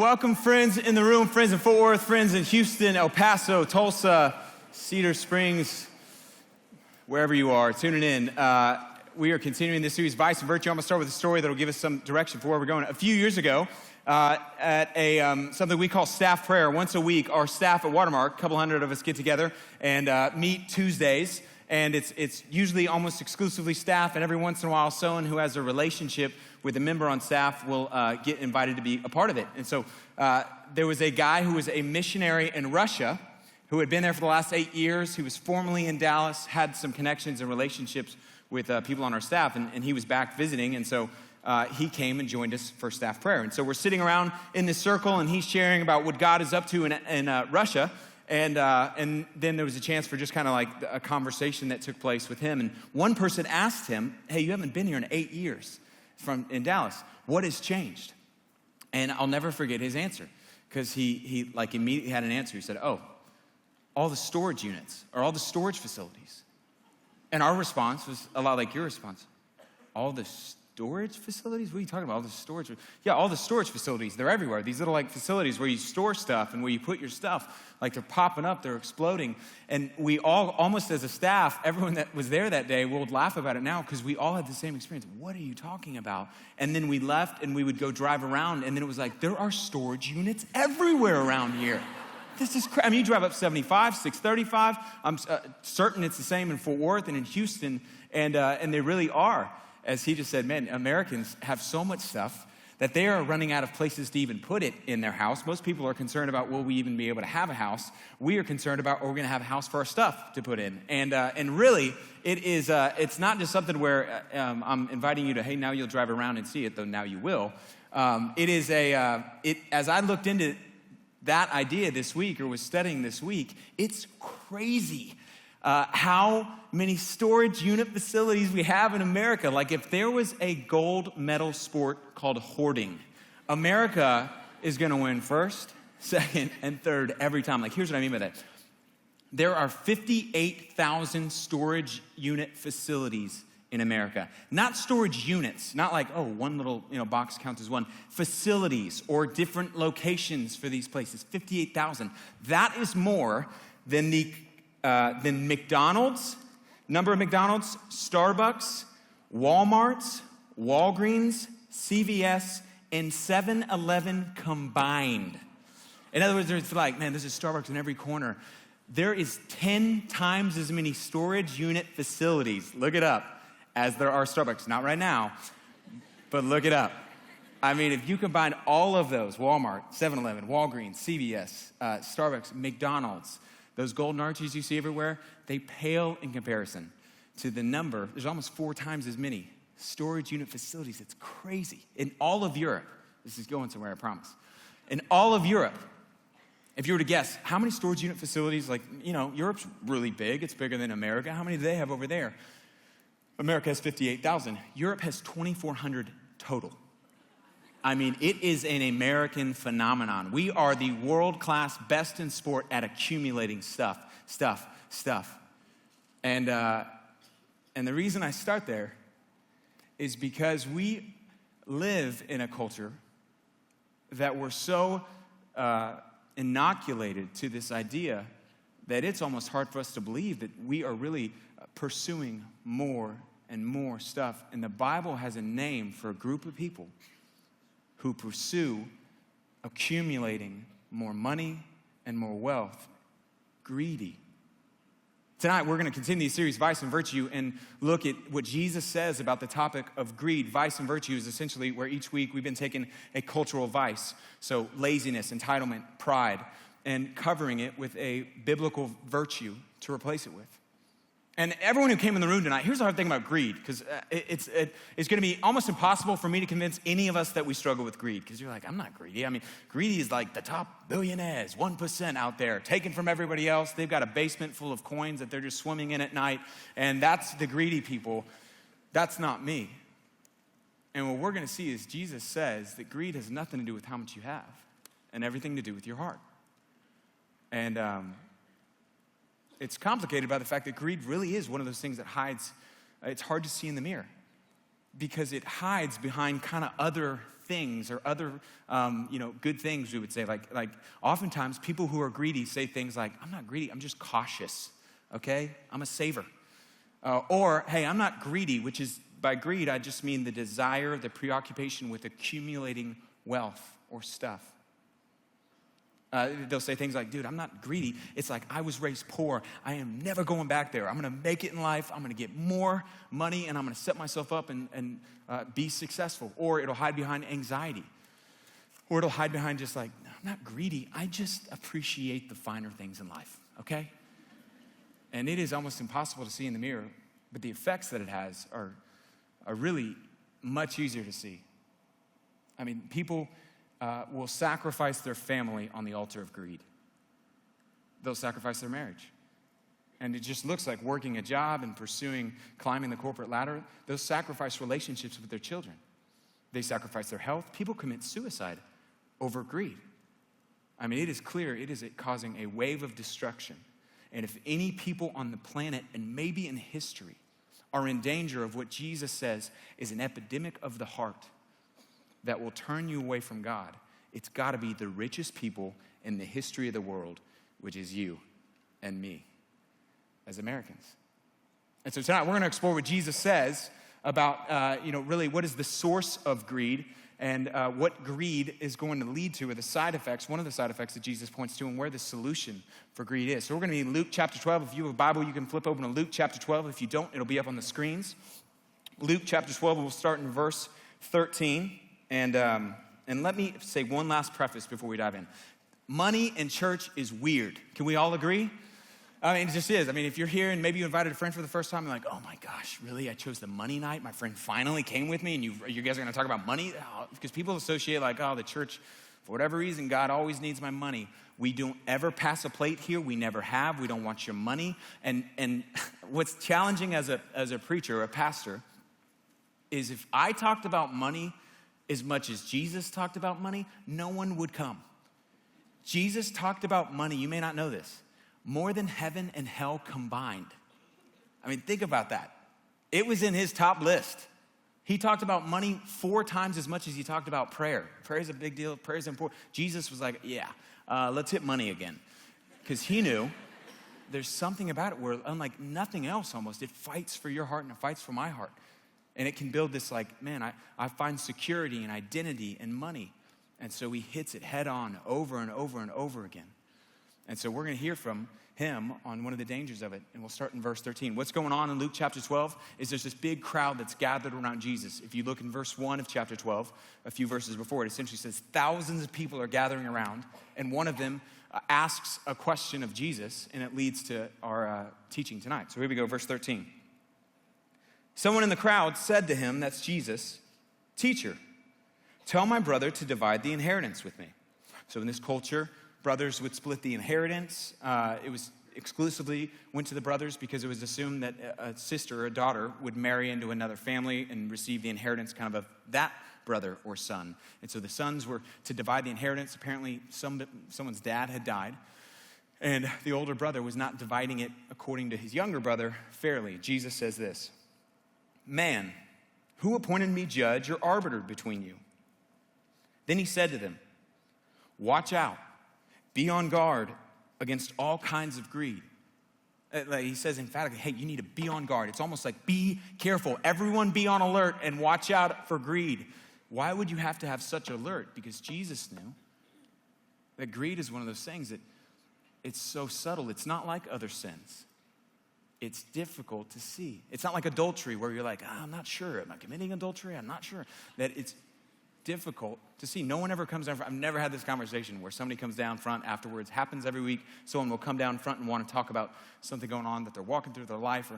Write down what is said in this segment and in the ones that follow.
Welcome, friends in the room, friends in Fort Worth, friends in Houston, El Paso, Tulsa, Cedar Springs, wherever you are tuning in. We are continuing this series, Vice and Virtue. I'm going to start with a story that will give us some direction for where we're going. A few years ago, at something we call staff prayer, once a week, our staff at Watermark, a couple hundred of us get together and meet Tuesdays. And it's usually almost exclusively staff, and every once in a while, someone who has a relationship with a member on staff will get invited to be a part of it. And so there was a guy who was a missionary in Russia who had been there for the last 8 years. He was formerly in Dallas, had some connections and relationships with people on our staff, and he was back visiting. And so he came and joined us for staff prayer. And so we're sitting around in this circle, and he's sharing about what God is up to in Russia. And then there was a chance for just kind of like a conversation that took place with him. And one person asked him, hey, you haven't been here in 8 years in Dallas. What has changed? And I'll never forget his answer, because he like immediately had an answer. He said, oh, all the storage units, or all the storage facilities. And our response was a lot like your response. All the storage facilities? What are you talking about? All the storage? Yeah, all the storage facilities. They're everywhere. These little like facilities where you store stuff and where you put your stuff. Like they're popping up, they're exploding. And we all, almost as a staff, everyone that was there that day will laugh about it now because we all had the same experience. What are you talking about? And then we left and we would go drive around, and then it was like, there are storage units everywhere around here. This is crazy. I mean, you drive up 75, 635. I'm certain it's the same in Fort Worth and in Houston, and they really are. As he just said, man, Americans have so much stuff that they are running out of places to even put it in their house. Most people are concerned about, will we even be able to have a house? We are concerned about, are we going to have a house for our stuff to put in? And really, it is. It's not just something where I'm inviting you to, hey, now you'll drive around and see it, though now you will. It is as I looked into that idea this week, or was studying this week, it's crazy how many storage unit facilities we have in America. Like if there was a gold medal sport called hoarding, America is going to win first, second, and third every time. Like here's what I mean by that. There are 58,000 storage unit facilities in America. Not storage units, not like, oh, one little box counts as one. Facilities or different locations for these places, 58,000. That is more than than McDonald's, number of McDonald's, Starbucks, Walmart's, Walgreens, CVS, and 7-Eleven combined. In other words, it's like, man, there's a Starbucks in every corner. There is 10 times as many storage unit facilities, look it up, as there are Starbucks. Not right now, but look it up. I mean, if you combine all of those, Walmart, 7-Eleven, Walgreens, CVS, Starbucks, McDonald's, those golden arches you see everywhere, they pale in comparison to the number. There's almost 4 times as many storage unit facilities. It's crazy. In all of Europe, this is going somewhere, I promise. In all of Europe, if you were to guess, how many storage unit facilities, like, Europe's really big. It's bigger than America. How many do they have over there? America has 58,000. Europe has 2,400 total. I mean, it is an American phenomenon. We are the world-class best in sport at accumulating stuff. And the reason I start there is because we live in a culture that we're so inoculated to this idea that it's almost hard for us to believe that we are really pursuing more and more stuff. And the Bible has a name for a group of people who pursue accumulating more money and more wealth. Greedy. Tonight, we're going to continue the series, Vice and Virtue, and look at what Jesus says about the topic of greed. Vice and virtue is essentially where each week we've been taking a cultural vice, so laziness, entitlement, pride, and covering it with a biblical virtue to replace it with. And everyone who came in the room tonight, here's the hard thing about greed, because it's going to be almost impossible for me to convince any of us that we struggle with greed, because you're like, I'm not greedy. I mean, greedy is like the top billionaires, 1% out there, taken from everybody else. They've got a basement full of coins that they're just swimming in at night, and that's the greedy people. That's not me. And what we're going to see is Jesus says that greed has nothing to do with how much you have and everything to do with your heart. And it's complicated by the fact that greed really is one of those things that hides. It's hard to see in the mirror. because it hides behind kind of other things or other, good things, we would say. Like oftentimes people who are greedy say things like, I'm not greedy, I'm just cautious, okay? I'm a saver. Or, hey, I'm not greedy, which is, by greed, I just mean the desire, the preoccupation with accumulating wealth or stuff. They'll say things like, dude, I'm not greedy. It's like, I was raised poor. I am never going back there. I'm going to make it in life. I'm going to get more money, and I'm going to set myself up and be successful. Or it'll hide behind anxiety. Or it'll hide behind just like, no, I'm not greedy. I just appreciate the finer things in life, okay? And it is almost impossible to see in the mirror, but the effects that it has are really much easier to see. I mean, people will sacrifice their family on the altar of greed. They'll sacrifice their marriage. And it just looks like working a job and climbing the corporate ladder. They'll sacrifice relationships with their children. They sacrifice their health. People commit suicide over greed. I mean, it is clear it is causing a wave of destruction. And if any people on the planet, and maybe in history, are in danger of what Jesus says is an epidemic of the heart that will turn you away from God, it's got to be the richest people in the history of the world, which is you and me as Americans. And so tonight we're going to explore what Jesus says about, really what is the source of greed and what greed is going to lead to, or the side effects, one of the side effects that Jesus points to, and where the solution for greed is. So we're going to be in Luke chapter 12. If you have a Bible, you can flip open to Luke chapter 12. If you don't, it'll be up on the screens. Luke chapter 12, we'll start in verse 13. And let me say one last preface before we dive in. Money in church is weird. Can we all agree? I mean, it just is. I mean, if you're here and maybe you invited a friend for the first time, you're like, oh my gosh, really? I chose the money night? My friend finally came with me, and you guys are going to talk about money? Because people associate like, the church, for whatever reason, God always needs my money. We don't ever pass a plate here. We never have. We don't want your money. And what's challenging as a preacher or a pastor is if I talked about money as much as Jesus talked about money, no one would come. Jesus talked about money, you may not know this, more than heaven and hell combined. I mean, think about that. It was in his top list. He talked about money 4 times as much as he talked about prayer. Prayer is a big deal. Prayer is important. Jesus was like, let's hit money again. Because he knew there's something about it where, unlike nothing else almost, it fights for your heart and it fights for my heart. And it can build this like, man, I find security and identity in money. And so he hits it head on over and over and over again. And so we're going to hear from him on one of the dangers of it. And we'll start in verse 13. What's going on in Luke chapter 12 is there's this big crowd that's gathered around Jesus. If you look in verse 1 of chapter 12, a few verses before, it essentially says thousands of people are gathering around. And one of them asks a question of Jesus, and it leads to our teaching tonight. So here we go, verse 13. Someone in the crowd said to him, that's Jesus, "Teacher, tell my brother to divide the inheritance with me." So in this culture, brothers would split the inheritance. It was exclusively went to the brothers because it was assumed that a sister or a daughter would marry into another family and receive the inheritance kind of that brother or son. And so the sons were to divide the inheritance. Apparently someone's dad had died, and the older brother was not dividing it according to his younger brother fairly. Jesus says this, "Man, who appointed me judge or arbiter between you?" Then he said to them, "Watch out, be on guard against all kinds of greed." He says emphatically, hey, you need to be on guard. It's almost like be careful. Everyone be on alert and watch out for greed. Why would you have to have such alert? Because Jesus knew that greed is one of those things that it's so subtle. It's not like other sins. It's difficult to see. It's not like adultery where you're like, I'm not sure. Am I committing adultery? I'm not sure. That it's difficult to see. No one ever comes down front. I've never had this conversation where somebody comes down front afterwards. Happens every week. Someone will come down front and want to talk about something going on that they're walking through their life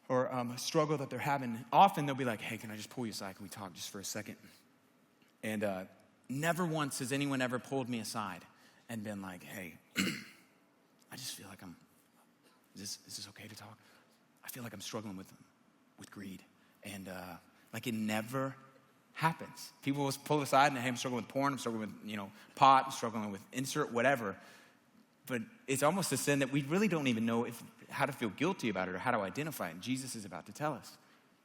or a struggle that they're having. Often they'll be like, hey, can I just pull you aside? Can we talk just for a second? And never once has anyone ever pulled me aside and been like, hey, I just feel like is this okay to talk? I feel like I'm struggling with greed. And like it never happens. People will pull aside and, hey, I'm struggling with porn, I'm struggling with, pot, I'm struggling with insert, whatever. But it's almost a sin that we really don't even know how to feel guilty about it or how to identify it. And Jesus is about to tell us.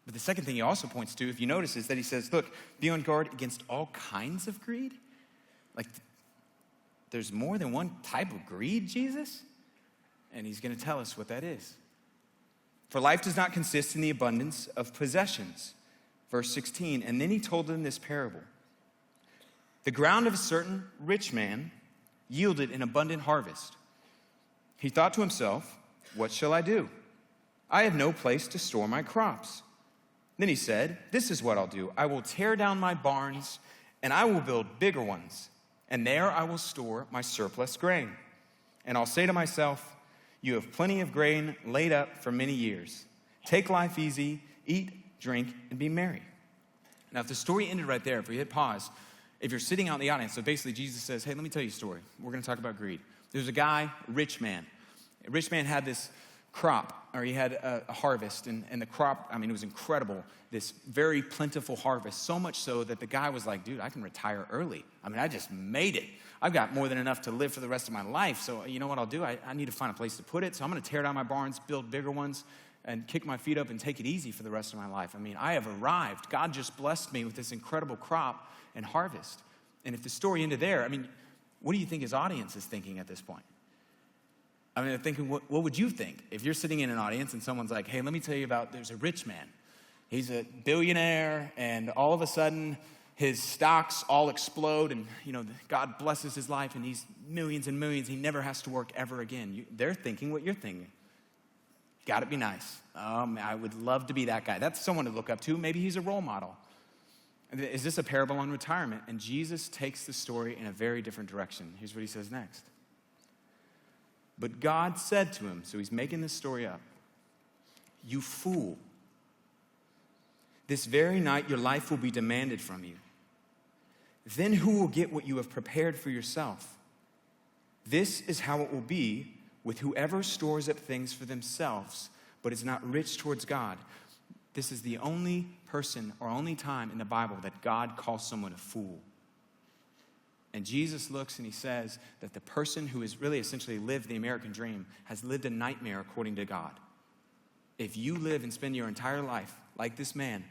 But the second thing he also points to, if you notice, is that he says, look, be on guard against all kinds of greed. Like, there's more than one type of greed, Jesus? And he's going to tell us what that is. For life does not consist in the abundance of possessions. Verse 16, and then he told them this parable. The ground of a certain rich man yielded an abundant harvest. He thought to himself, what shall I do? I have no place to store my crops. Then he said, this is what I'll do. I will tear down my barns, and I will build bigger ones, and there I will store my surplus grain. And I'll say to myself, you have plenty of grain laid up for many years. Take life easy, eat, drink, and be merry. Now, if the story ended right there, if we hit pause, if you're sitting out in the audience, so basically Jesus says, hey, let me tell you a story. We're going to talk about greed. There's a guy, a rich man. A rich man had this crop, or he had a harvest, and the crop, I mean, it was incredible, this very plentiful harvest, so much so that the guy was like, dude, I can retire early. I mean, I just made it. I've got more than enough to live for the rest of my life, so you know what I'll do? I need to find a place to put it, so I'm going to tear down my barns, build bigger ones, and kick my feet up and take it easy for the rest of my life. I mean, I have arrived. God just blessed me with this incredible crop and harvest. And if the story ended there, I mean, what do you think his audience is thinking at this point? I mean, they're thinking, what would you think? If you're sitting in an audience and someone's like, hey, let me tell you about, there's a rich man. He's a billionaire, and all of a sudden, his stocks all explode, and, you know, God blesses his life, and he's millions and millions. He never has to work ever again. They're thinking what you're thinking. Got to be nice. I would love to be that guy. That's someone to look up to. Maybe he's a role model. Is this a parable on retirement? And Jesus takes the story in a very different direction. Here's what he says next. But God said to him, so he's making this story up, you fool. This very night your life will be demanded from you. Then who will get what you have prepared for yourself? This is how it will be with whoever stores up things for themselves, but is not rich towards God. This is the only person or only time in the Bible that God calls someone a fool. And Jesus looks and he says that the person who has really essentially lived the American dream has lived a nightmare according to God. If you live and spend your entire life like this man,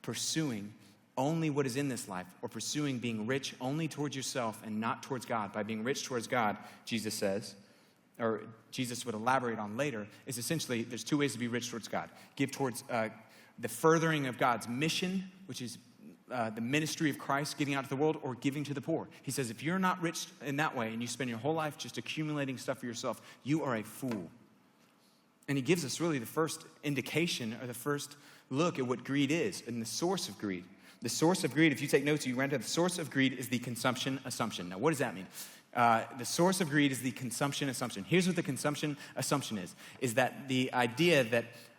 pursuing only what is in this life, or pursuing being rich only towards yourself and not towards God, by being rich towards God, Jesus says, or Jesus would elaborate on later, is essentially there's two ways to be rich towards God. Give towards the furthering of God's mission, which is the ministry of Christ, giving out to the world, or giving to the poor. He says, if you're not rich in that way and you spend your whole life just accumulating stuff for yourself, you are a fool. And he gives us really the first indication or the first look at what greed is and the source of greed. The source of greed, if you take notes, you write down, the source of greed is the consumption assumption. Now, what does that mean? The source of greed is the consumption assumption. Here's what the consumption assumption is that the idea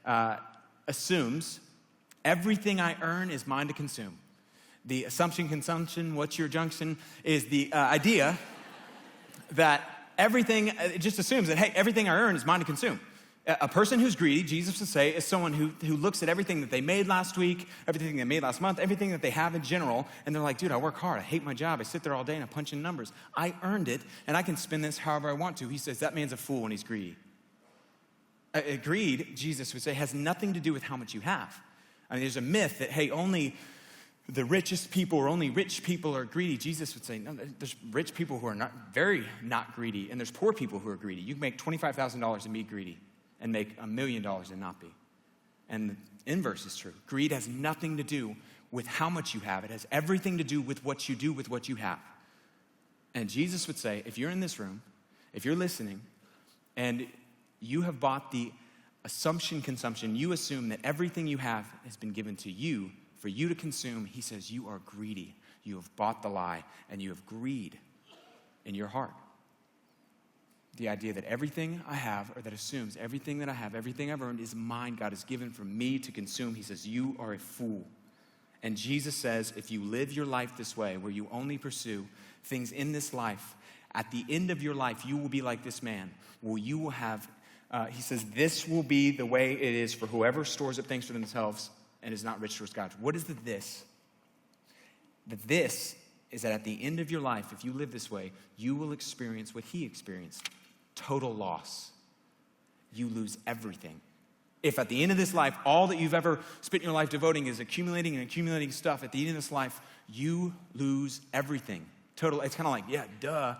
that assumes everything I earn is mine to consume. The assumption, consumption, what's your junction, is the idea that everything, it just assumes that, hey, everything I earn is mine to consume. A person who's greedy, Jesus would say, is someone who looks at everything that they made last week, everything they made last month, everything that they have in general, and they're like, dude, I work hard. I hate my job. I sit there all day and I punch in numbers. I earned it, and I can spend this however I want to. He says that man's a fool when he's greedy. Greed, Jesus would say, has nothing to do with how much you have. I mean, there's a myth that, hey, only the richest people or only rich people are greedy. Jesus would say, no, there's rich people who are not greedy, and there's poor people who are greedy. You can make $25,000 and be greedy and make $1 million and not be. And the inverse is true. Greed has nothing to do with how much you have. It has everything to do with what you do with what you have. And Jesus would say, if you're in this room, if you're listening, and you have bought the assumption consumption, you assume that everything you have has been given to you for you to consume, he says, you are greedy. You have bought the lie, and you have greed in your heart. The idea that everything I have, or that assumes everything that I have, everything I've earned is mine, God has given for me to consume. He says, you are a fool. And Jesus says, if you live your life this way, where you only pursue things in this life, at the end of your life, you will be like this man, where you will have, he says, this will be the way it is for whoever stores up things for themselves and is not rich towards God. What is the this? The this is that at the end of your life, if you live this way, you will experience what he experienced. Total loss. You lose everything If at the end of this life, all that you've ever spent your life devoting is accumulating and accumulating stuff, at the end of this life, you lose everything. Total. It's kind of like, yeah, duh.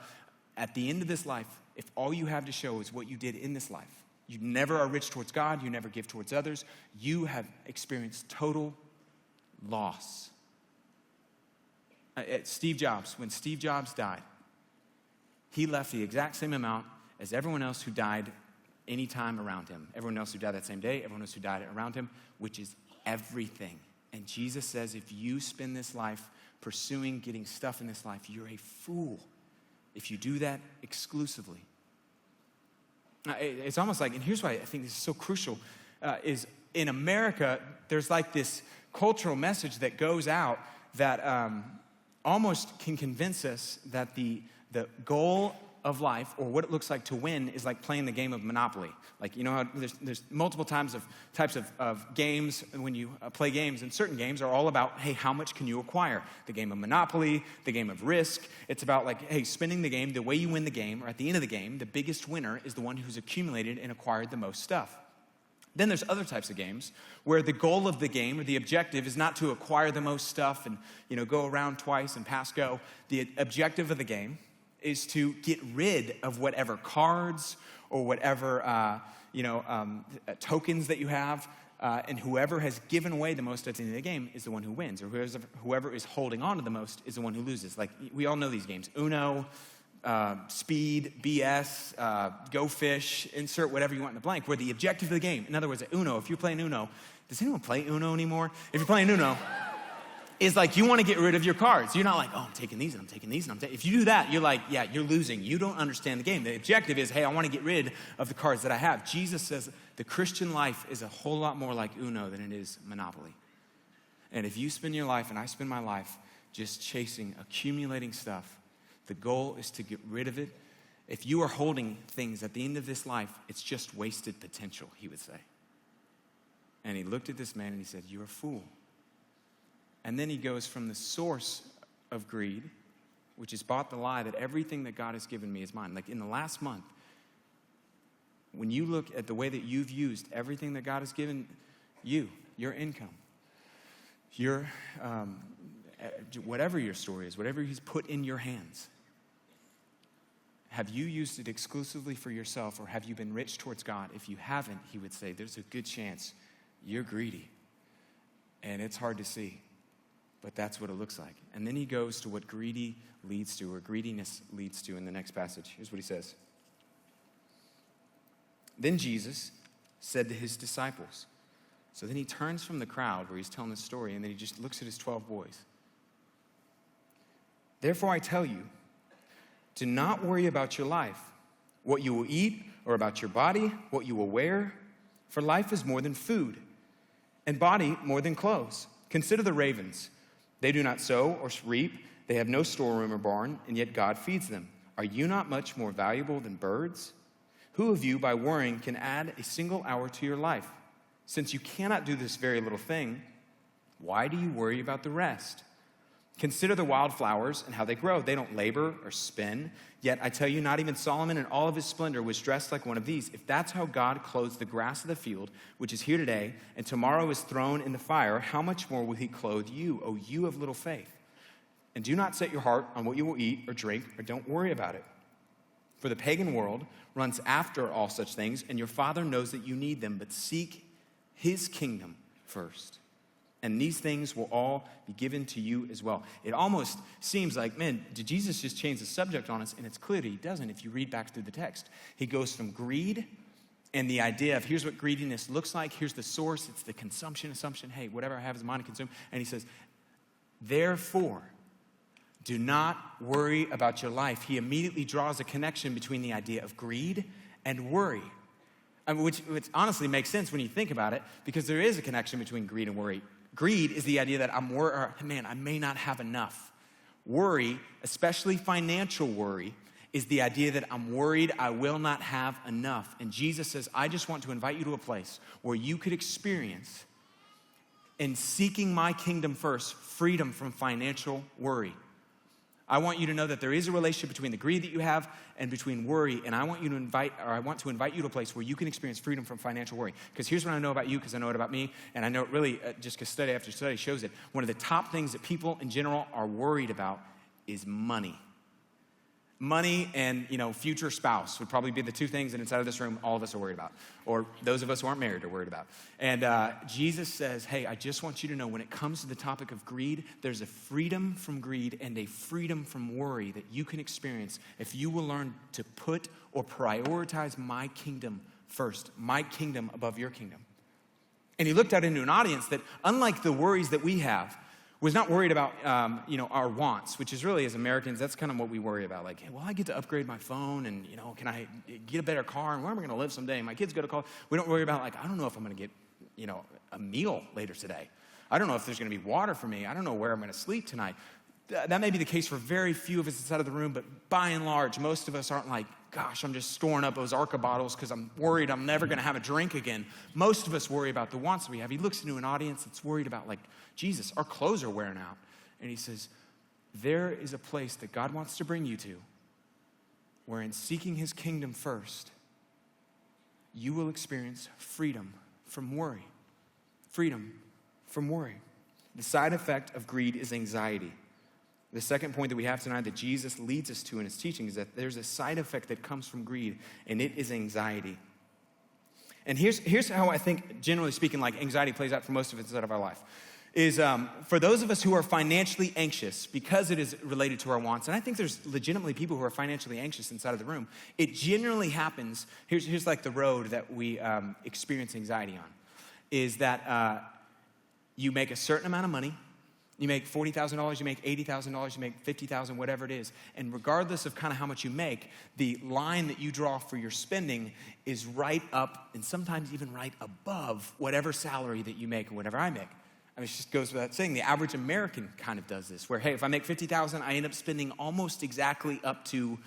At the end of this life, if all you have to show is what you did in this life, you never are rich towards God, you never give towards others, you have experienced total loss. Steve Jobs, when Steve Jobs died, he left the exact same amount as everyone else who died any time around him. Everyone else who died that same day, everyone else who died around him, which is everything. And Jesus says, if you spend this life pursuing getting stuff in this life, you're a fool if you do that exclusively. It's almost like, and here's why I think this is so crucial, is in America, there's like this cultural message that goes out that almost can convince us that the goal of life, or what it looks like to win, is like playing the game of Monopoly. Like, you know how there's multiple types of games when you play games, and certain games are all about, hey, how much can you acquire? The game of Monopoly, the game of Risk. It's about like, hey, spinning the game, the way you win the game, or at the end of the game, the biggest winner is the one who's accumulated and acquired the most stuff. Then there's other types of games where the goal of the game or the objective is not to acquire the most stuff and, you know, go around twice and pass go. The objective of the game is to get rid of whatever cards or whatever, tokens that you have, and whoever has given away the most at the end of the game is the one who wins, or whoever is holding on to the most is the one who loses. Like, we all know these games. Uno, Speed, BS, Go Fish, insert whatever you want in the blank, where the objective of the game, in other words, Uno, if you're playing Uno, does anyone play Uno anymore? If you're playing Uno, is like you want to get rid of your cards. You're not like, oh, I'm taking these and I'm taking these and I'm taking. If you do that, you're like, yeah, you're losing. You don't understand the game. The objective is, hey, I want to get rid of the cards that I have. Jesus says the Christian life is a whole lot more like Uno than it is Monopoly. And if you spend your life and I spend my life just chasing, accumulating stuff, the goal is to get rid of it. If you are holding things at the end of this life, it's just wasted potential, he would say. And he looked at this man and he said, you're a fool. And then he goes from the source of greed, which is bought the lie that everything that God has given me is mine. Like in the last month, when you look at the way that you've used everything that God has given you, your income, your whatever your story is, whatever he's put in your hands, have you used it exclusively for yourself, or have you been rich towards God? If you haven't, he would say, there's a good chance you're greedy. And it's hard to see. But that's what it looks like. And then he goes to what greedy leads to, or greediness leads to, in the next passage. Here's what he says. Then Jesus said to his disciples. So then he turns from the crowd where he's telling this story, and then he just looks at his 12 boys. Therefore I tell you, do not worry about your life, what you will eat, or about your body, what you will wear. For life is more than food, and body more than clothes. Consider the ravens. They do not sow or reap. They have no storeroom or barn, and yet God feeds them. Are you not much more valuable than birds? Who of you, by worrying, can add a single hour to your life? Since you cannot do this very little thing, why do you worry about the rest? Consider the wildflowers and how they grow. They don't labor or spin. Yet I tell you, not even Solomon in all of his splendor was dressed like one of these. If that's how God clothes the grass of the field, which is here today, and tomorrow is thrown in the fire, how much more will he clothe you, O you of little faith? And do not set your heart on what you will eat or drink, or don't worry about it. For the pagan world runs after all such things, and your Father knows that you need them, but seek his kingdom first. And these things will all be given to you as well. It almost seems like, man, did Jesus just change the subject on us? And it's clear that he doesn't if you read back through the text. He goes from greed and the idea of here's what greediness looks like. Here's the source. It's the consumption assumption. Hey, whatever I have is mine to consume. And he says, therefore, do not worry about your life. He immediately draws a connection between the idea of greed and worry. I mean, which honestly makes sense when you think about it, because there is a connection between greed and worry. Greed is the idea that I may not have enough. Worry, especially financial worry, is the idea that I'm worried I will not have enough. And Jesus says, I just want to invite you to a place where you could experience, in seeking my kingdom first, freedom from financial worry. I want you to know that there is a relationship between the greed that you have and between worry, and I want to invite you to a place where you can experience freedom from financial worry. Because here's what I know about you, because I know it about me, and I know it really, just because study after study shows it, one of the top things that people in general are worried about is money. Money and, future spouse would probably be the two things that inside of this room all of us are worried about, or those of us who aren't married are worried about. And Jesus says, hey, I just want you to know when it comes to the topic of greed, there's a freedom from greed and a freedom from worry that you can experience if you will learn to put or prioritize my kingdom first, my kingdom above your kingdom. And he looked out into an audience that, unlike the worries that we have, was not worried about, our wants, which is really, as Americans, that's kind of what we worry about. Like, hey, well, I get to upgrade my phone, and, can I get a better car, and where am I going to live someday? My kids go to college. We don't worry about, I don't know if I'm going to get, a meal later today. I don't know if there's going to be water for me. I don't know where I'm going to sleep tonight. That may be the case for very few of us inside of the room, but by and large, most of us aren't like, gosh, I'm just storing up those Arca bottles because I'm worried I'm never going to have a drink again. Most of us worry about the wants that we have. He looks into an audience that's worried about, Jesus, our clothes are wearing out. And he says, there is a place that God wants to bring you to where in seeking his kingdom first, you will experience freedom from worry. Freedom from worry. The side effect of greed is anxiety. The second point that we have tonight that Jesus leads us to in his teaching is that there's a side effect that comes from greed, and it is anxiety. And here's how I think, generally speaking, anxiety plays out for most of us inside of our life. Is for those of us who are financially anxious, because it is related to our wants, and I think there's legitimately people who are financially anxious inside of the room, it generally happens, here's the road that we experience anxiety on, is that you make a certain amount of money, you make $40,000, you make $80,000, you make $50,000, whatever it is. And regardless of kind of how much you make, the line that you draw for your spending is right up and sometimes even right above whatever salary that you make or whatever I make. I mean, it just goes without saying, the average American kind of does this, where, hey, if I make $50,000, I end up spending almost exactly up to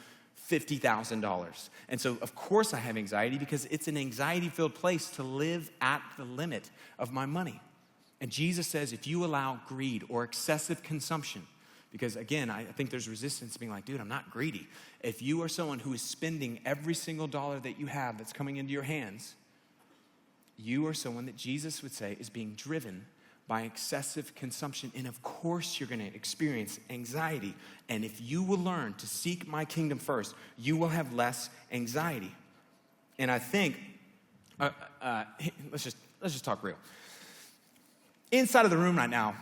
$50,000. And so, of course, I have anxiety because it's an anxiety-filled place to live at the limit of my money. And Jesus says, if you allow greed or excessive consumption, because again, I think there's resistance to being like, dude, I'm not greedy. If you are someone who is spending every single dollar that you have that's coming into your hands, you are someone that Jesus would say is being driven by excessive consumption. And of course, you're going to experience anxiety. And if you will learn to seek my kingdom first, you will have less anxiety. And I think, let's just talk real. Inside of the room right now,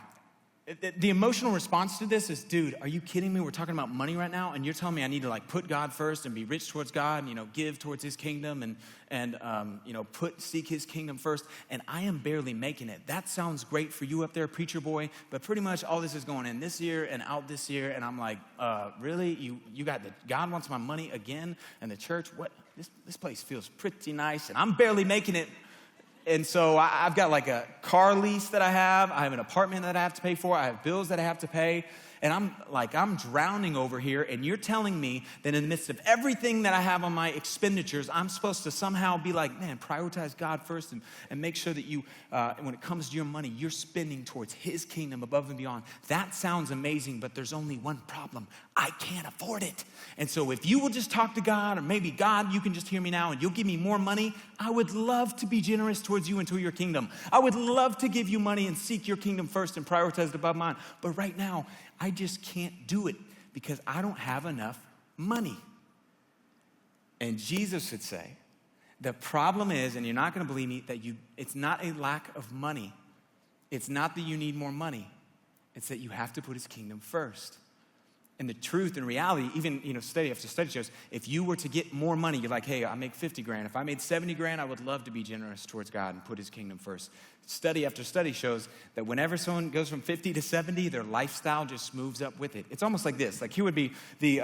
the emotional response to this is, dude, are you kidding me? We're talking about money right now, and you're telling me I need to put God first and be rich towards God, and give towards his kingdom and seek his kingdom first, and I am barely making it. That sounds great for you up there, preacher boy, but pretty much all this is going in this year and out this year, and I'm like, really? You got God wants my money again, and the church, what? This place feels pretty nice, and I'm barely making it. And so I've got a car lease that I have an apartment that I have to pay for, I have bills that I have to pay, and I'm drowning over here, and you're telling me that in the midst of everything that I have on my expenditures, I'm supposed to somehow be man, prioritize God first and make sure that you, when it comes to your money, you're spending towards his kingdom above and beyond. That sounds amazing, but there's only one problem. I can't afford it. And so if you will just talk to God, or maybe God, you can just hear me now, and you'll give me more money, I would love to be generous towards you and to your kingdom. I would love to give you money and seek your kingdom first and prioritize it above mine. But right now, I just can't do it because I don't have enough money. And Jesus would say, the problem is, and you're not going to believe me, that it's not a lack of money. It's not that you need more money. It's that you have to put his kingdom first. And the truth and reality, even, study after study shows, if you were to get more money, you're like, hey, I make 50 grand. If I made 70 grand, I would love to be generous towards God and put his kingdom first. Study after study shows that whenever someone goes from 50 to 70, their lifestyle just moves up with it. It's almost like this. Here would be the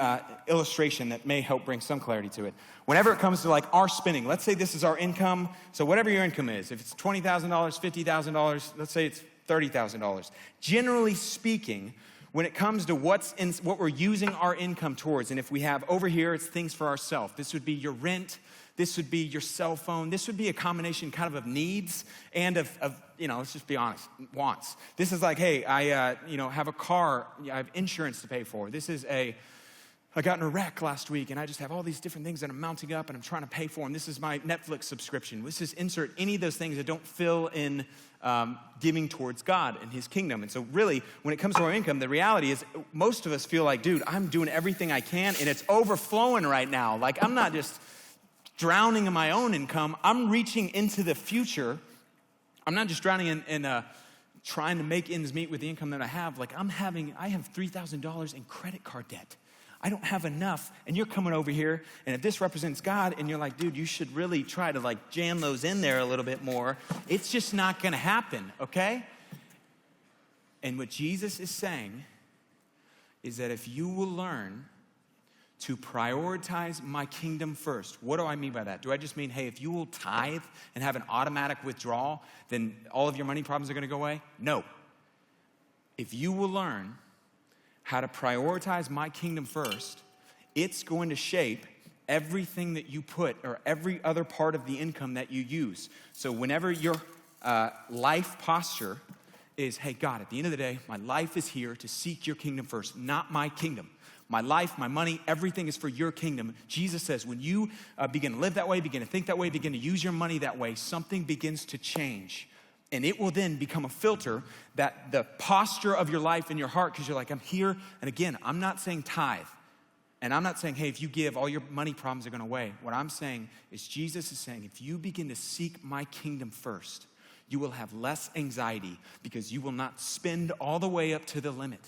illustration that may help bring some clarity to it. Whenever it comes to our spending, let's say this is our income. So whatever your income is, if it's $20,000, $50,000, let's say it's $30,000. Generally speaking, when it comes to what we're using our income towards, and if we have over here, it's things for ourselves. This would be your rent. This would be your cell phone. This would be a combination kind of needs and of let's just be honest, wants. This is like, hey, I have a car. I have insurance to pay for. This is I got in a wreck last week, and I just have all these different things that I'm mounting up, and I'm trying to pay for them. This is my Netflix subscription. This is insert any of those things that don't fill in giving towards God and his kingdom. And so really, when it comes to our income, the reality is most of us feel like, dude, I'm doing everything I can, and it's overflowing right now. Like, I'm not just drowning in my own income. I'm reaching into the future. I'm not just drowning in trying to make ends meet with the income that I have. Like, I have $3,000 in credit card debt. I don't have enough, and you're coming over here, and if this represents God, and you're like, dude, you should really try to jam those in there a little bit more. It's just not gonna happen, okay? And what Jesus is saying is that if you will learn to prioritize my kingdom first. What do I mean by that? Do I just mean, hey, if you will tithe and have an automatic withdrawal, then all of your money problems are gonna go away? No. If you will learn how to prioritize my kingdom first, it's going to shape everything that you put or every other part of the income that you use. So whenever your life posture is, hey, God, at the end of the day, my life is here to seek your kingdom first, not my kingdom. My life, my money, everything is for your kingdom. Jesus says when you begin to live that way, begin to think that way, begin to use your money that way, something begins to change. And it will then become a filter that the posture of your life and your heart, because you're like, I'm here. And again, I'm not saying tithe. And I'm not saying, hey, if you give, all your money problems are going away. What I'm saying is Jesus is saying, if you begin to seek my kingdom first, you will have less anxiety because you will not spend all the way up to the limit.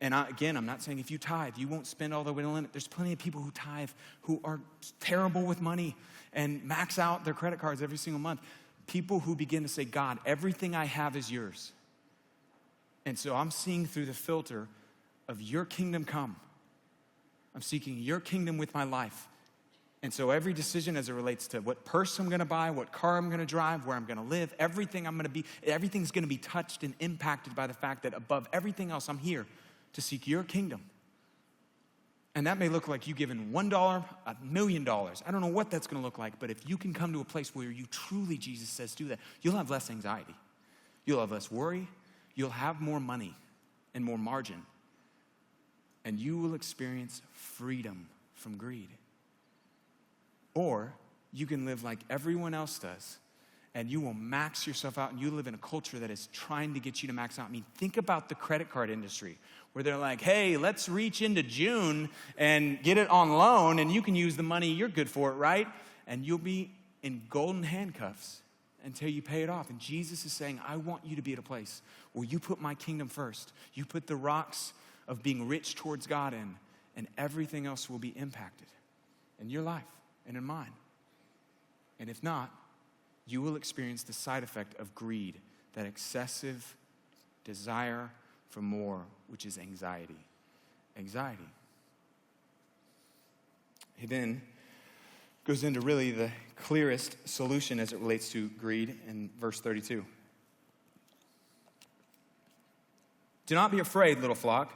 And I'm not saying if you tithe, you won't spend all the way to the limit. There's plenty of people who tithe who are terrible with money and max out their credit cards every single month. People who begin to say, God, everything I have is yours. And so I'm seeing through the filter of your kingdom come. I'm seeking your kingdom with my life. And so every decision as it relates to what purse I'm gonna buy, what car I'm gonna drive, where I'm gonna live, everything's gonna be touched and impacted by the fact that above everything else, I'm here to seek your kingdom. And that may look like you giving $1, $1 million. I don't know what that's gonna look like, but if you can come to a place where you truly, Jesus says, do that, you'll have less anxiety. You'll have less worry. You'll have more money and more margin. And you will experience freedom from greed. Or you can live like everyone else does, and you will max yourself out, and you live in a culture that is trying to get you to max out. I mean, think about the credit card industry, where they're like, hey, let's reach into June and get it on loan, and you can use the money, you're good for it, right? And you'll be in golden handcuffs until you pay it off. And Jesus is saying, I want you to be at a place where you put my kingdom first. You put the rocks of being rich towards God in, and everything else will be impacted in your life and in mine. And if not, you will experience the side effect of greed, that excessive desire for more, which is anxiety. Anxiety. He then goes into really the clearest solution as it relates to greed in verse 32. Do not be afraid, little flock.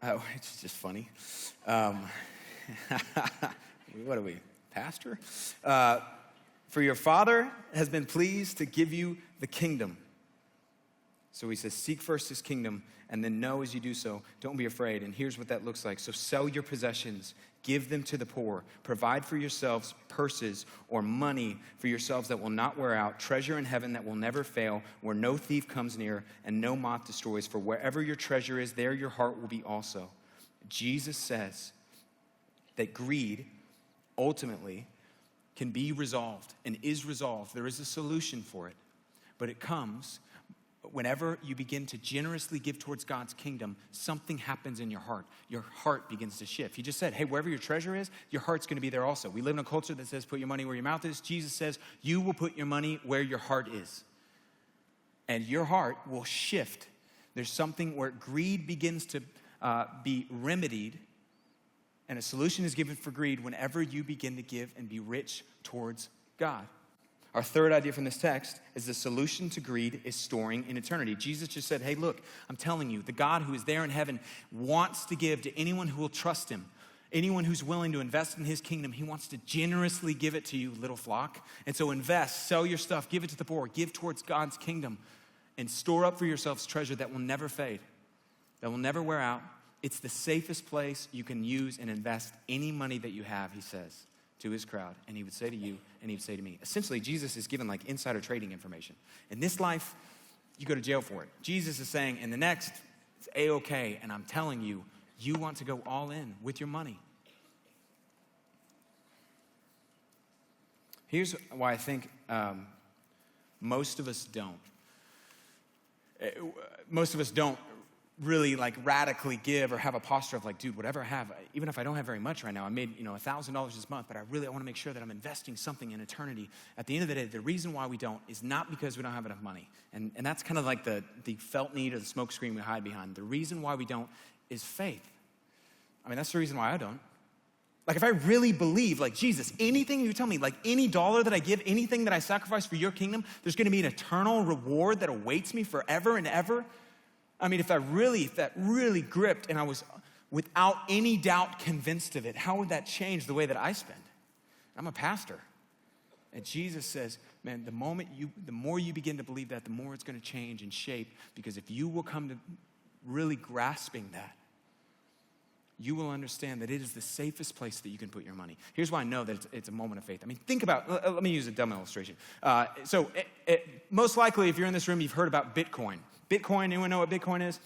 Oh, it's just funny. What are we, pastor? For your Father has been pleased to give you the kingdom. So he says, seek first his kingdom, and then know as you do so, don't be afraid. And here's what that looks like. So sell your possessions, give them to the poor, provide for yourselves purses or money for yourselves that will not wear out, treasure in heaven that will never fail, where no thief comes near and no moth destroys. For wherever your treasure is, there your heart will be also. Jesus says that greed ultimately can be resolved and is resolved. There is a solution for it, but it comes whenever you begin to generously give towards God's kingdom. Something happens in your heart. Your heart begins to shift. He just said, hey, wherever your treasure is, your heart's going to be there also. We live in a culture that says put your money where your mouth is. Jesus says you will put your money where your heart is, and your heart will shift. There's something where greed begins to be remedied, and a solution is given for greed whenever you begin to give and be rich towards God. Our third idea from this text is the solution to greed is storing in eternity. Jesus just said, hey, look, I'm telling you, the God who is there in heaven wants to give to anyone who will trust him. Anyone who's willing to invest in his kingdom, he wants to generously give it to you, little flock. And so invest, sell your stuff, give it to the poor, give towards God's kingdom, and store up for yourselves treasure that will never fade, that will never wear out. It's the safest place you can use and invest any money that you have, he says to his crowd. And he would say to you, and he would say to me. Essentially, Jesus is given like insider trading information. In this life, you go to jail for it. Jesus is saying, in the next, it's A-okay, and I'm telling you, you want to go all in with your money. Here's why I think most of us don't. Most of us don't really like radically give or have a posture of like, dude, whatever I have, even if I don't have very much right now, I made $1,000 this month, but I want to make sure that I'm investing something in eternity. At the end of the day, the reason why we don't is not because we don't have enough money. And that's kind of like the felt need or the smoke screen we hide behind. The reason why we don't is faith. I mean, that's the reason why I don't. Like if I really believe, like Jesus, anything you tell me, like any dollar that I give, anything that I sacrifice for your kingdom, there's going to be an eternal reward that awaits me forever and ever. I mean, if that really gripped and I was without any doubt convinced of it, how would that change the way that I spend? I'm a pastor. And Jesus says, man, the more you begin to believe that, the more it's going to change and shape. Because if you will come to really grasping that, you will understand that it is the safest place that you can put your money. Here's why I know that it's a moment of faith. I mean, think about, let me use a dumb illustration. So most likely, if you're in this room, you've heard about Bitcoin. Bitcoin, anyone know what Bitcoin is?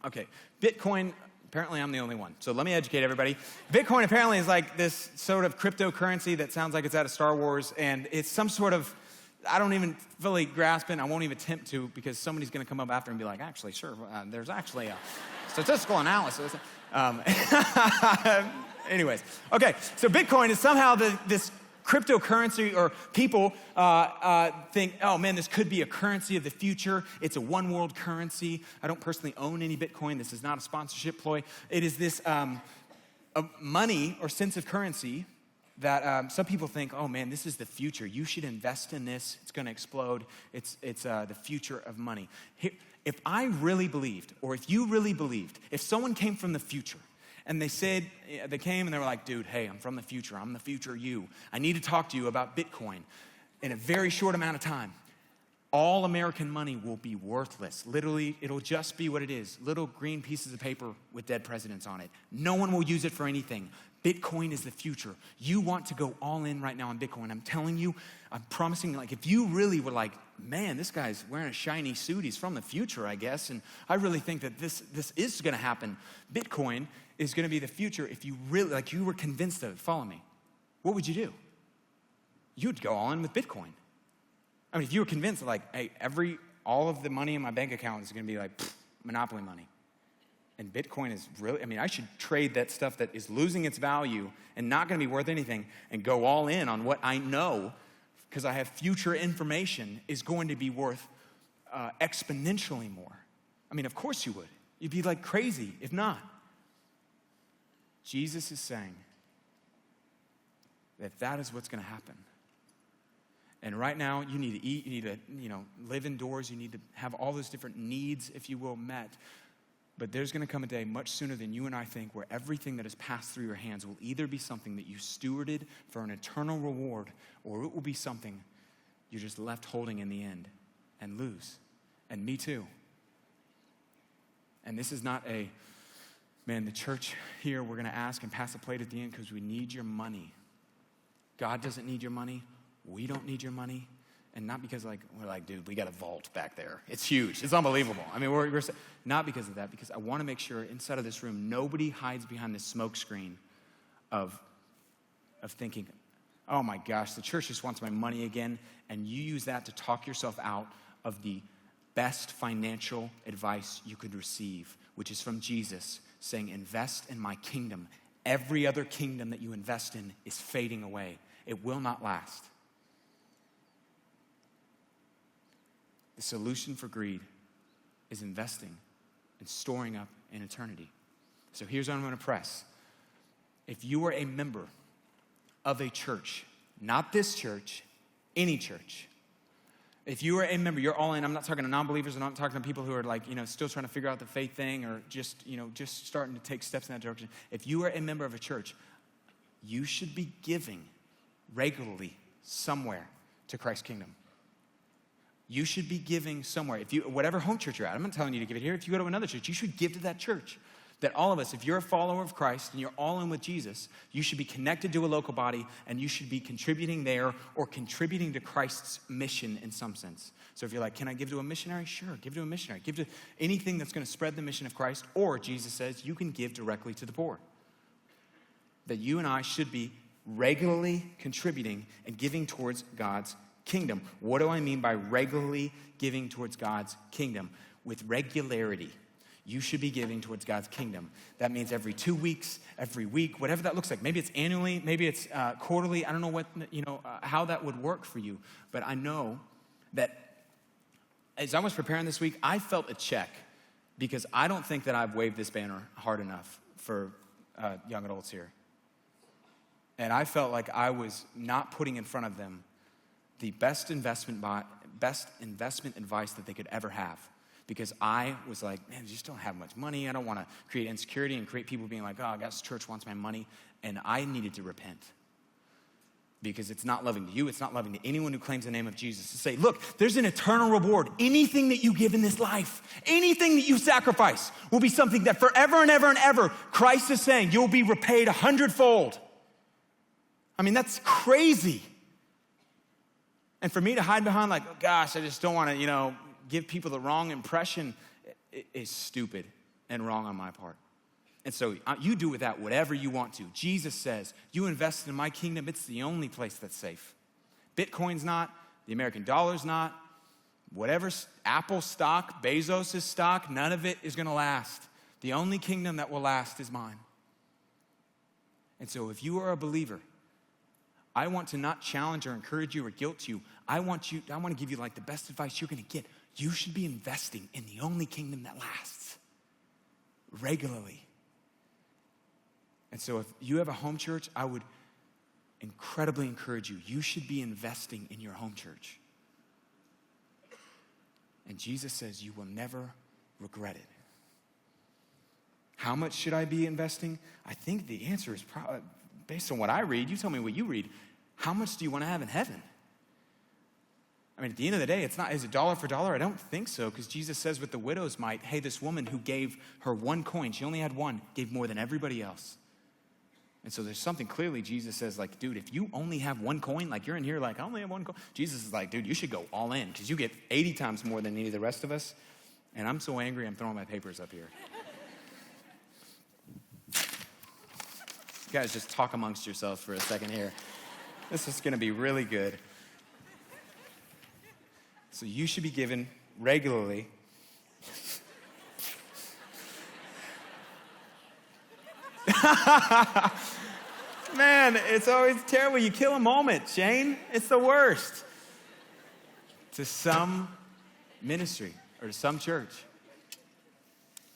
Okay, Bitcoin, apparently I'm the only one. So let me educate everybody. Bitcoin apparently is like this sort of cryptocurrency that sounds like it's out of Star Wars, and it's some sort of, I don't even fully grasp it, I won't even attempt to, because somebody's gonna come up after and be like, actually, sure, there's actually a statistical analysis. Anyways, okay, so Bitcoin is somehow this cryptocurrency, or people think, oh man, this could be a currency of the future. It's a one world currency. I don't personally own any Bitcoin. This is not a sponsorship ploy. It is this money or sense of currency that some people think, oh man, this is the future. You should invest in this. It's going to explode. It's the future of money. If I really believed, or if you really believed, if someone came from the future and they came and they were like, dude, hey, I'm from the future. I'm the future you. I need to talk to you about Bitcoin. In a very short amount of time, all American money will be worthless. Literally, it'll just be what it is. Little green pieces of paper with dead presidents on it. No one will use it for anything. Bitcoin is the future. You want to go all in right now on Bitcoin. I'm telling you, I'm promising, like if you really were like, man, this guy's wearing a shiny suit. He's from the future, I guess. And I really think that this is going to happen. Bitcoin is going to be the future if you really, like you were convinced of it. Follow me. What would you do? You'd go all in with Bitcoin. I mean, if you were convinced like, hey, all of the money in my bank account is going to be like monopoly money. And Bitcoin is really, I mean, I should trade that stuff that is losing its value and not going to be worth anything and go all in on what I know, because I have future information, is going to be worth exponentially more. I mean, of course you would. You'd be like crazy if not. Jesus is saying that is what's going to happen. And right now, you need to eat, you need to, live indoors, you need to have all those different needs, if you will, met. But there's going to come a day much sooner than you and I think where everything that has passed through your hands will either be something that you stewarded for an eternal reward, or it will be something you're just left holding in the end and lose. And me too. And this is not the church here, we're going to ask and pass a plate at the end because we need your money. God doesn't need your money. We don't need your money. And not because we're like, dude, we got a vault back there. It's huge. It's unbelievable. I mean, we're not because of that, because I want to make sure inside of this room, nobody hides behind this smoke screen of thinking, oh my gosh, the church just wants my money again. And you use that to talk yourself out of the best financial advice you could receive, which is from Jesus saying, invest in my kingdom. Every other kingdom that you invest in is fading away. It will not last. The solution for greed is investing and storing up in eternity. So here's what I'm going to press. If you are a member of a church, not this church, any church. If you are a member, you're all in. I'm not talking to non-believers. I'm not talking to people who are like, still trying to figure out the faith thing or just starting to take steps in that direction. If you are a member of a church, you should be giving regularly somewhere to Christ's kingdom. You should be giving somewhere. Whatever home church you're at, I'm not telling you to give it here. If you go to another church, you should give to that church. That all of us, if you're a follower of Christ and you're all in with Jesus, you should be connected to a local body and you should be contributing there or contributing to Christ's mission in some sense. So if you're like, can I give to a missionary? Sure, give to a missionary. Give to anything that's going to spread the mission of Christ. Or Jesus says you can give directly to the poor. That you and I should be regularly contributing and giving towards God's kingdom. What do I mean by regularly giving towards God's kingdom? With regularity. You should be giving towards God's kingdom. That means every 2 weeks, every week, whatever that looks like. Maybe it's annually, maybe it's quarterly. I don't know how that would work for you. But I know that as I was preparing this week, I felt a check because I don't think that I've waved this banner hard enough for young adults here. And I felt like I was not putting in front of them the best investment advice that they could ever have. Because I was like, man, I just don't have much money. I don't want to create insecurity and create people being like, oh, I guess church wants my money. And I needed to repent. Because it's not loving to you. It's not loving to anyone who claims the name of Jesus. To say, look, there's an eternal reward. Anything that you give in this life, anything that you sacrifice will be something that forever and ever and ever, Christ is saying, you'll be repaid 100-fold. I mean, that's crazy. And for me to hide behind like, oh, gosh, I just don't want to, give people the wrong impression is stupid and wrong on my part. And so you do with that whatever you want to. Jesus says, you invest in my kingdom, it's the only place that's safe. Bitcoin's not, the American dollar's not, whatever Apple stock, Bezos' stock, none of it is going to last. The only kingdom that will last is mine. And so if you are a believer, I want to not challenge or encourage you or guilt you. I want to give you like the best advice you're going to get. You should be investing in the only kingdom that lasts regularly. And so if you have a home church, I would incredibly encourage you. You should be investing in your home church. And Jesus says you will never regret it. How much should I be investing? I think the answer is probably, based on what I read, you tell me what you read. How much do you want to have in heaven? I mean, at the end of the day, is it dollar for dollar? I don't think so, because Jesus says with the widow's mite, hey, this woman who gave her one coin, she only had one, gave more than everybody else. And so there's something clearly Jesus says, like, dude, if you only have one coin, like you're in here like, I only have one coin. Jesus is like, dude, you should go all in, because you get 80 times more than any of the rest of us. And I'm so angry, I'm throwing my papers up here. You guys just talk amongst yourselves for a second here. This is going to be really good. So you should be given regularly. Man, it's always terrible. You kill a moment, Shane. It's the worst. To some ministry or to some church.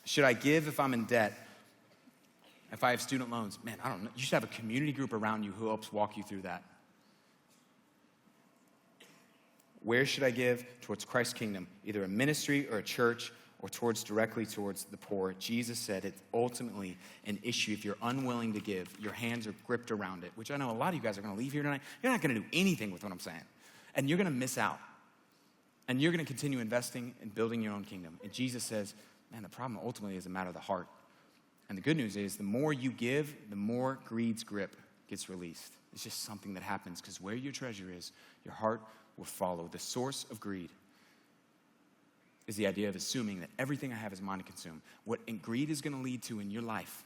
Should I give if I'm in debt? If I have student loans? Man, I don't know. You should have a community group around you who helps walk you through that. Where should I give? Towards Christ's kingdom, either a ministry or a church or directly towards the poor. Jesus said it's ultimately an issue. If you're unwilling to give, your hands are gripped around it, which I know a lot of you guys are going to leave here tonight. You're not going to do anything with what I'm saying. And you're going to miss out. And you're going to continue investing and building your own kingdom. And Jesus says, man, the problem ultimately is a matter of the heart. And the good news is the more you give, the more greed's grip gets released. It's just something that happens because where your treasure is, your heart will follow. The source of greed is the idea of assuming that everything I have is mine to consume. What greed is going to lead to in your life,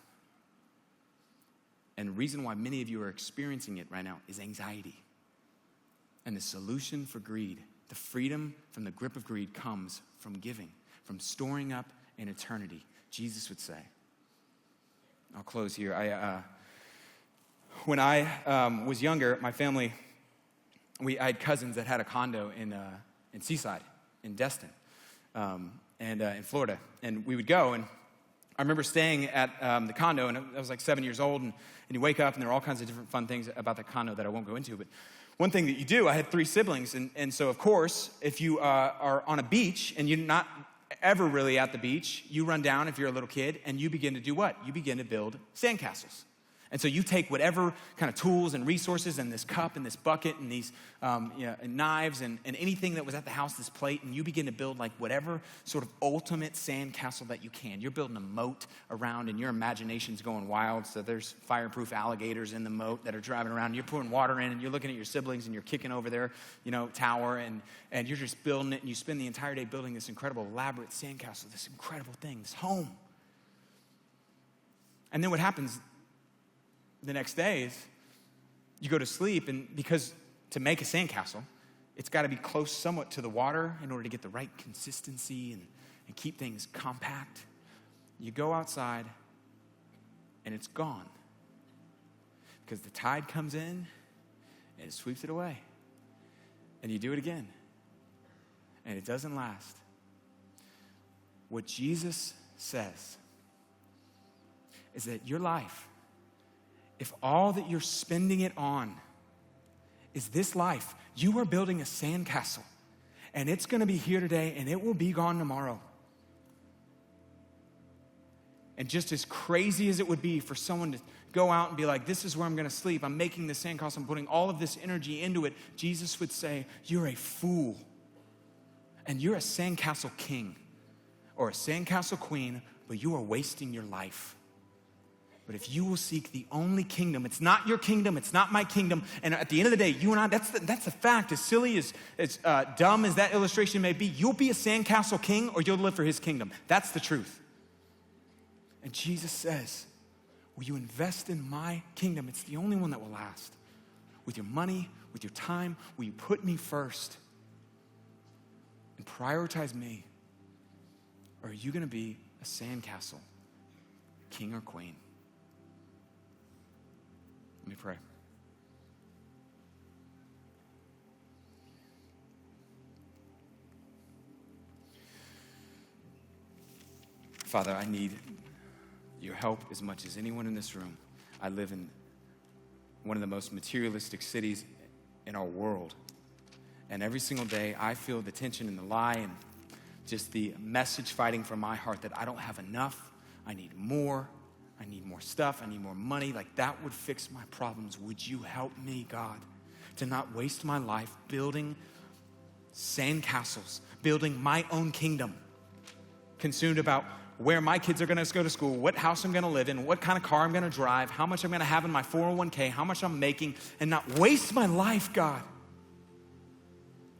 and the reason why many of you are experiencing it right now, is anxiety. And the solution for greed, the freedom from the grip of greed, comes from giving, from storing up in eternity, Jesus would say. I'll close here. When I was younger, my family, I had cousins that had a condo in Seaside, in Destin, and in Florida. And we would go, and I remember staying at the condo, and I was like 7 years old, and you wake up, and there are all kinds of different fun things about the condo that I won't go into, but one thing that you do, I had 3 siblings, and so of course, if you are on a beach, and you're not ever really at the beach, you run down if you're a little kid, and you begin to do what? You begin to build sandcastles. And so you take whatever kind of tools and resources and this cup and this bucket and these and knives and anything that was at the house, this plate, and you begin to build like whatever sort of ultimate sandcastle that you can. You're building a moat around and your imagination's going wild. So there's fireproof alligators in the moat that are driving around. You're pouring water in and you're looking at your siblings and you're kicking over their tower and you're just building it and you spend the entire day building this incredible elaborate sandcastle, this incredible thing, this home. And then what happens the next day is you go to sleep, and because to make a sandcastle, it's got to be close somewhat to the water in order to get the right consistency and keep things compact. You go outside, and it's gone because the tide comes in, and it sweeps it away. And you do it again, and it doesn't last. What Jesus says is that your life, if all that you're spending it on is this life, you are building a sandcastle, and it's going to be here today, and it will be gone tomorrow. And just as crazy as it would be for someone to go out and be like, this is where I'm going to sleep, I'm making this sandcastle, I'm putting all of this energy into it, Jesus would say, you're a fool, and you're a sandcastle king or a sandcastle queen, but you are wasting your life. But if you will seek the only kingdom, it's not your kingdom, it's not my kingdom, and at the end of the day, you and I, that's a fact. As silly, as dumb as that illustration may be, you'll be a sandcastle king or you'll live for his kingdom. That's the truth. And Jesus says, will you invest in my kingdom? It's the only one that will last. With your money, with your time, will you put me first and prioritize me? Or are you going to be a sandcastle, king or queen? Let me pray. Father, I need your help as much as anyone in this room. I live in one of the most materialistic cities in our world. And every single day, I feel the tension and the lie and just the message fighting from my heart that I don't have enough. I need more. I need more stuff. I need more money. Like that would fix my problems. Would you help me, God, to not waste my life building sandcastles, building my own kingdom, consumed about where my kids are going to go to school, what house I'm going to live in, what kind of car I'm going to drive, how much I'm going to have in my 401k, how much I'm making, and not waste my life, God.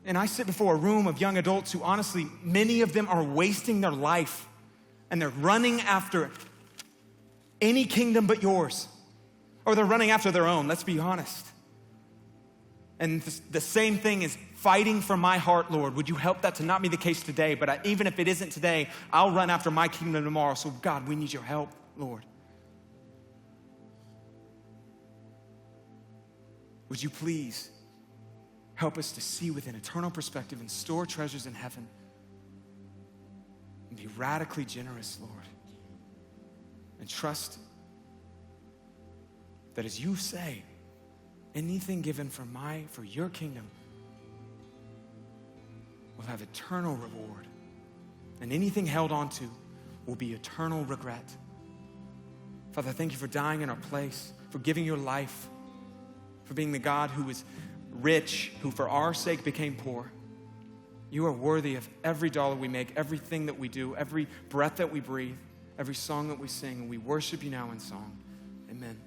And I sit before a room of young adults who honestly, many of them are wasting their life and they're running after any kingdom but yours. Or they're running after their own, let's be honest. And the same thing is fighting for my heart, Lord. Would you help that to not be the case today? But even if it isn't today, I'll run after my kingdom tomorrow. So God, we need your help, Lord. Would you please help us to see with an eternal perspective and store treasures in heaven and be radically generous, Lord. And trust that as you say, anything given for your kingdom will have eternal reward. And anything held on to will be eternal regret. Father, thank you for dying in our place, for giving your life, for being the God who was rich, who for our sake became poor. You are worthy of every dollar we make, everything that we do, every breath that we breathe, every song that we sing, and we worship you now in song. Amen.